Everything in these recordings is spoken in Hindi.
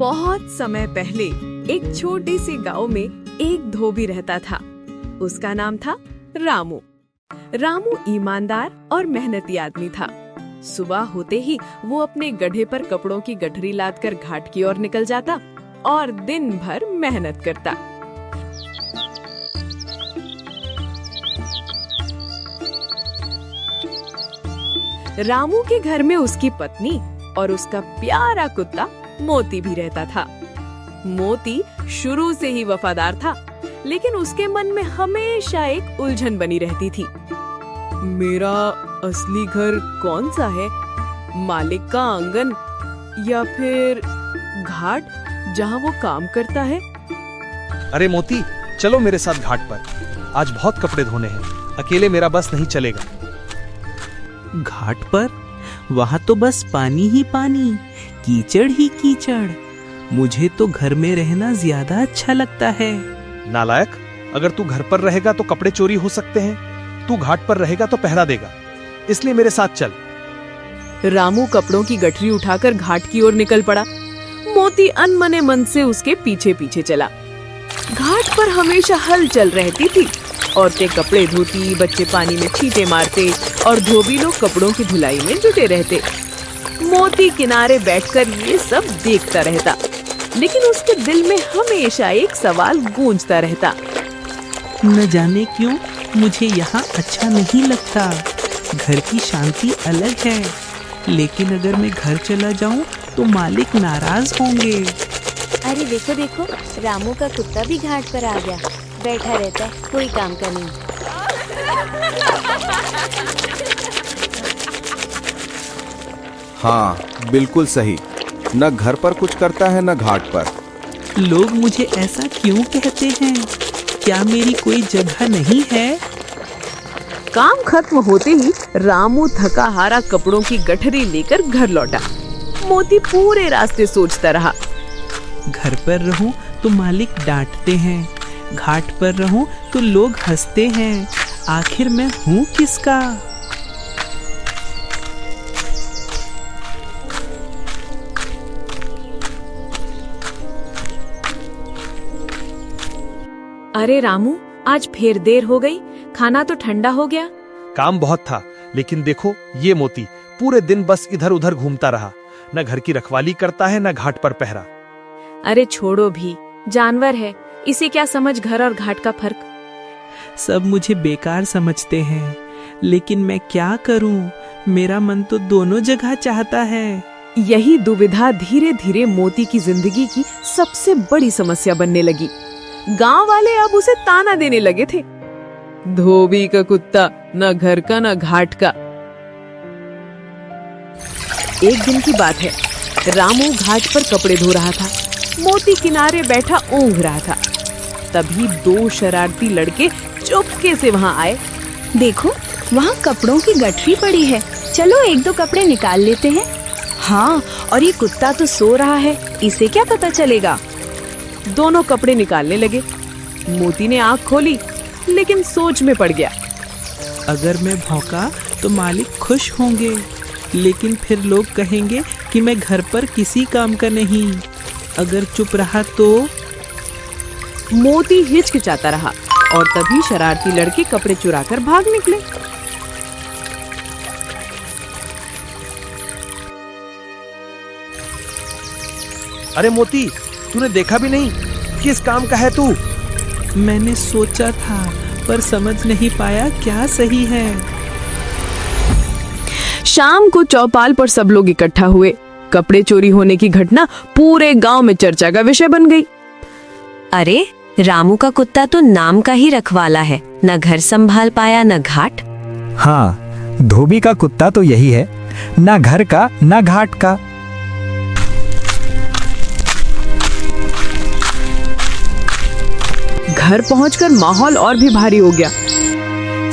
बहुत समय पहले एक छोटे से गांव में एक धोबी रहता था। उसका नाम था रामू। रामू ईमानदार और मेहनती आदमी था। सुबह होते ही वो अपने गधे पर कपड़ों की गठरी लादकर घाट की ओर निकल जाता और दिन भर मेहनत करता। रामू के घर में उसकी पत्नी और उसका प्यारा कुत्ता मोती भी रहता था। मोती शुरू से ही वफादार था, लेकिन उसके मन में हमेशा एक उलझन बनी रहती थी। मेरा असली घर कौन सा है? मालिक का आंगन या फिर घाट जहाँ वो काम करता है? अरे मोती, चलो मेरे साथ घाट पर। आज बहुत कपड़े धोने हैं, अकेले मेरा बस नहीं चलेगा। घाट पर? वहाँ तो बस पानी ही पानी, कीचड़ ही कीचड़। मुझे तो घर में रहना ज्यादा अच्छा लगता है। नालायक, अगर तू घर पर रहेगा तो कपड़े चोरी हो सकते हैं। तू घाट पर रहेगा तो पहरा देगा, इसलिए मेरे साथ चल। रामू कपड़ों की गठरी उठाकर घाट की ओर निकल पड़ा। मोती अनमने मन से उसके पीछे पीछे चला। घाट पर हमेशा हलचल रहती थी। औरतें कपड़े धोती, बच्चे पानी में छींटे मारते और धोबी लोग कपड़ों की धुलाई में जुटे रहते। मोती किनारे बैठकर ये सब देखता रहता, लेकिन उसके दिल में हमेशा एक सवाल गूंजता रहता। न जाने क्यों मुझे यहाँ अच्छा नहीं लगता। घर की शांति अलग है, लेकिन अगर मैं घर चला जाऊँ तो मालिक नाराज होंगे। अरे देखो देखो, रामू का कुत्ता भी घाट पर आ गया। बैठा रहता है, कोई काम का नहीं। हाँ, बिल्कुल सही। न घर पर कुछ करता है न घाट पर। लोग मुझे ऐसा क्यों कहते हैं? क्या मेरी कोई जगह नहीं है? काम खत्म होते ही रामू थका हारा कपड़ों की गठरी लेकर घर लौटा। मोती पूरे रास्ते सोचता रहा। घर पर रहूं तो मालिक डांटते हैं, घाट पर रहूं तो लोग हंसते हैं। आखिर मैं हूँ किसका? अरे रामू, आज फिर देर हो गई। खाना तो ठंडा हो गया। काम बहुत था, लेकिन देखो ये मोती पूरे दिन बस इधर उधर घूमता रहा। न घर की रखवाली करता है न घाट पर पहरा। अरे छोड़ो भी, जानवर है, इसे क्या समझ घर और घाट का फर्क। सब मुझे बेकार समझते हैं, लेकिन मैं क्या करूं? मेरा मन तो दोनों जगह चाहता है। यही दुविधा धीरे धीरे मोती की जिंदगी की सबसे बड़ी समस्या बनने लगी। गांव वाले अब उसे ताना देने लगे थे। धोबी का कुत्ता, न घर का न घाट का। एक दिन की बात है, रामू घाट पर कपड़े धो रहा था। मोती किनारे बैठा ऊँघ रहा था। तभी दो शरारती लड़के चुपके से वहाँ आए। देखो, वहाँ कपड़ों की गठरी पड़ी है, चलो एक दो कपड़े निकाल लेते हैं। हाँ, और ये कुत्ता तो सो रहा है, इसे क्या पता चलेगा। दोनों कपड़े निकालने लगे। मोती ने आँख खोली, लेकिन सोच में पड़ गया। अगर मैं भौंका तो मालिक खुश होंगे, लेकिन फिर लोग कहेंगे कि मैं घर पर किसी काम का नहीं। अगर चुप रहा तो? मोती हिचकिचाता रहा और तभी शरारती लड़के कपड़े चुराकर भाग निकले। अरे मोती, तूने देखा भी नहीं? किस काम का है तू? मैंने सोचा था, पर समझ नहीं पाया क्या सही है। शाम को चौपाल पर सब लोग इकट्ठा हुए। कपड़े चोरी होने की घटना पूरे गांव में चर्चा का विषय बन गई। अरे, रामू का कुत्ता तो नाम का ही रखवाला है, न घर संभाल पाया न घाट। हाँ, धोबी का कुत्ता तो यही है, ना घर का ना घाट का। घर पहुंचकर माहौल और भी भारी हो गया।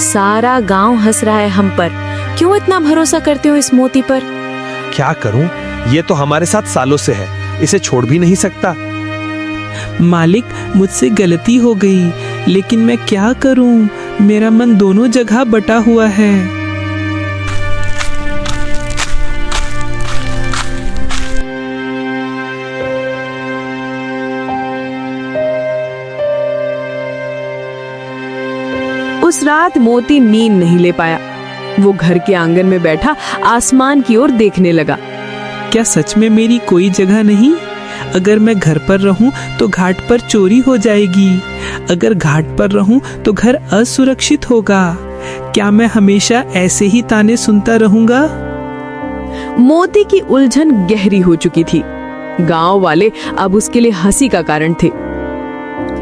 सारा गांव हंस रहा है हम पर। क्यों इतना भरोसा करते हो इस मोती पर? क्या करूं? ये तो हमारे साथ सालों से है, इसे छोड़ भी नहीं सकता। मालिक, मुझसे गलती हो गई, लेकिन मैं क्या करूं? मेरा मन दोनों जगह बटा हुआ है। रात मोती नींद नहीं ले पाया। वो घर के आंगन में बैठा आसमान की ओर देखने लगा। क्या सच में मेरी कोई जगह नहीं? अगर मैं घर पर रहूं तो घाट पर चोरी हो जाएगी। अगर घाट पर रहूं तो घर असुरक्षित होगा। क्या मैं हमेशा ऐसे ही ताने सुनता रहूंगा? मोती की उलझन गहरी हो चुकी थी। गांव वाले अब उसके लिए हंसी का कारण थे,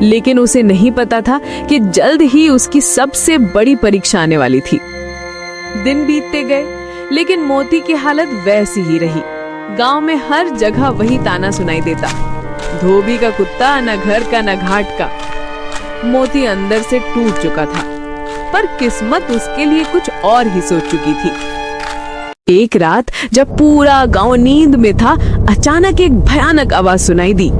लेकिन उसे नहीं पता था कि जल्द ही उसकी सबसे बड़ी परीक्षा आने वाली थी। दिन बीतते गए, लेकिन मोती की हालत वैसी ही रही। गांव में हर जगह वही ताना सुनाई देता, धोबी का कुत्ता, न घर का न घाट का। मोती अंदर से टूट चुका था, पर किस्मत उसके लिए कुछ और ही सोच चुकी थी। एक रात जब पूरा गांव नींद में था, अचानक एक भयानक आवाज सुनाई दी।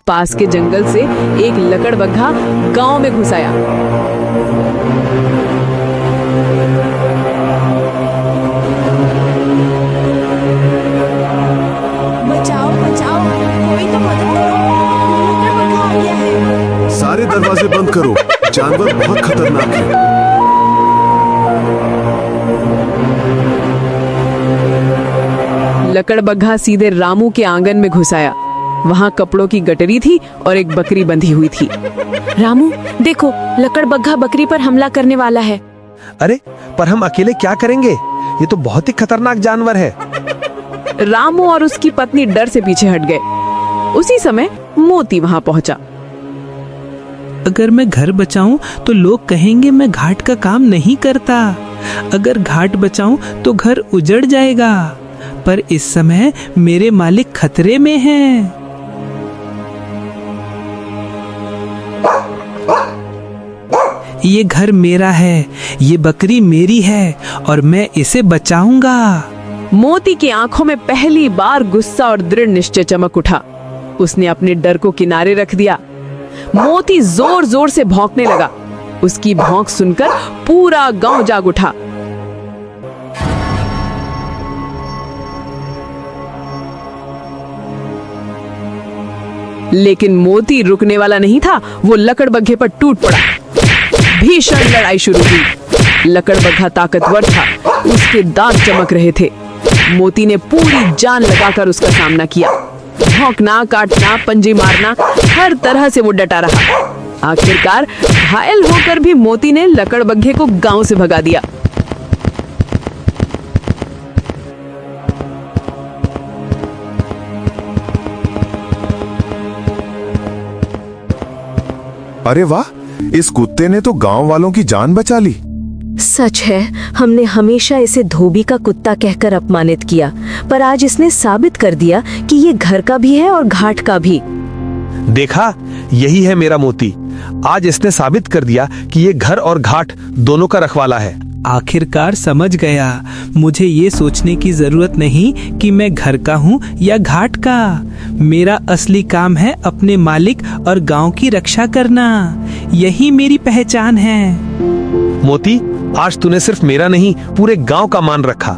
पास के जंगल से एक लकड़बग्घा गांव में घुस आया। बचाओ बचाओ, कोई तो मदद करो, लकड़बग्घा आ गया है। सारे दरवाजे बंद करो, जानवर बहुत खतरनाक है। लकड़बग्घा सीधे रामू के आंगन में घुस आया। वहाँ कपड़ों की गटरी थी और एक बकरी बंधी हुई थी। रामू देखो, लकड़बग्घा बकरी पर हमला करने वाला है। अरे पर हम अकेले क्या करेंगे? ये तो बहुत ही खतरनाक जानवर है। रामू और उसकी पत्नी डर से पीछे हट गए। उसी समय मोती वहाँ पहुँचा। अगर मैं घर बचाऊं तो लोग कहेंगे मैं घाट का काम नहीं करता। अगर घाट बचाऊं तो घर उजड़ जाएगा। पर इस समय मेरे मालिक खतरे में हैं। ये घर मेरा है, ये बकरी मेरी है और मैं इसे बचाऊंगा। मोती की आंखों में पहली बार गुस्सा और दृढ़ निश्चय चमक उठा। उसने अपने डर को किनारे रख दिया। मोती जोर जोर से भौंकने लगा। उसकी भौंक सुनकर पूरा गांव जाग उठा। लेकिन मोती रुकने वाला नहीं था। वो लकड़बग्घे पर टूट पड़ा। भीषण लड़ाई शुरू हुई। लकड़बग्घा ताकतवर था, उसके दांत चमक रहे थे। मोती ने पूरी जान लगाकर उसका सामना किया। भौंकना, काटना, पंजे मारना, हर तरह से वो डटा रहा। आखिरकार घायल होकर भी मोती ने लकड़बग्घे को गांव से भगा दिया। अरे वाह, इस कुत्ते ने तो गांव वालों की जान बचा ली। सच है, हमने हमेशा इसे धोबी का कुत्ता कहकर अपमानित किया, पर आज इसने साबित कर दिया कि ये घर का भी है और घाट का भी। देखा, यही है मेरा मोती। आज इसने साबित कर दिया कि ये घर और घाट दोनों का रखवाला है। आखिरकार समझ गया। मुझे ये सोचने की जरूरत नहीं कि मैं घर का हूँ या घाट का। मेरा असली काम है अपने मालिक और गांव की रक्षा करना। यही मेरी पहचान है। मोती, आज तूने सिर्फ मेरा नहीं, पूरे गांव का मान रखा।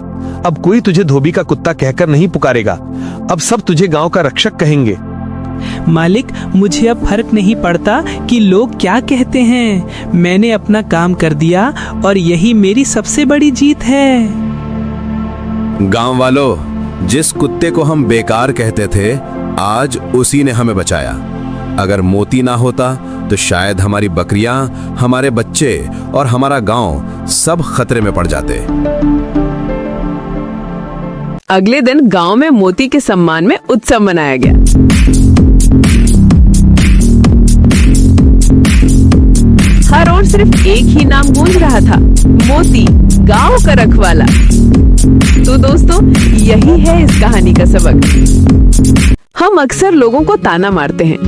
अब कोई तुझे धोबी का कुत्ता कहकर नहीं पुकारेगा। अब सब तुझे गांव का रक्षक कहेंगे। मालिक, मुझे अब फर्क नहीं पड़ता कि लोग क्या कहते हैं। मैंने अपना काम कर दिया और यही मेरी सबसे बड़ी जीत है। गांव वालों, जिस कुत्ते को हम बेकार कहते थे, आज उसी ने हमें बचाया। अगर मोती ना होता तो शायद हमारी बकरियां, हमारे बच्चे और हमारा गांव सब खतरे में पड़ जाते। अगले दिन गांव में मोती के सम्मान में उत्सव मनाया गया। हर ओर सिर्फ एक ही नाम गूंज रहा था, मोती, गांव का रखवाला। तो दोस्तों, यही है इस कहानी का सबक। हम अक्सर लोगों को ताना मारते हैं,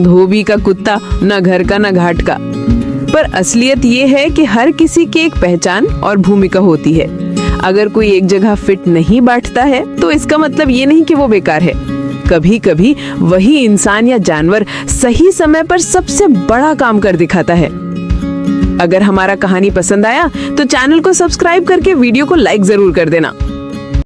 धोबी का कुत्ता, न घर का न घाट का। पर असलियत ये है कि हर किसी की एक पहचान और भूमिका होती है। अगर कोई एक जगह फिट नहीं बैठता है तो इसका मतलब ये नहीं कि वो बेकार है। कभी कभी वही इंसान या जानवर सही समय पर सबसे बड़ा काम कर दिखाता है। अगर हमारा कहानी पसंद आया तो चैनल को सब्सक्राइब करके वीडियो को लाइक जरूर कर देना।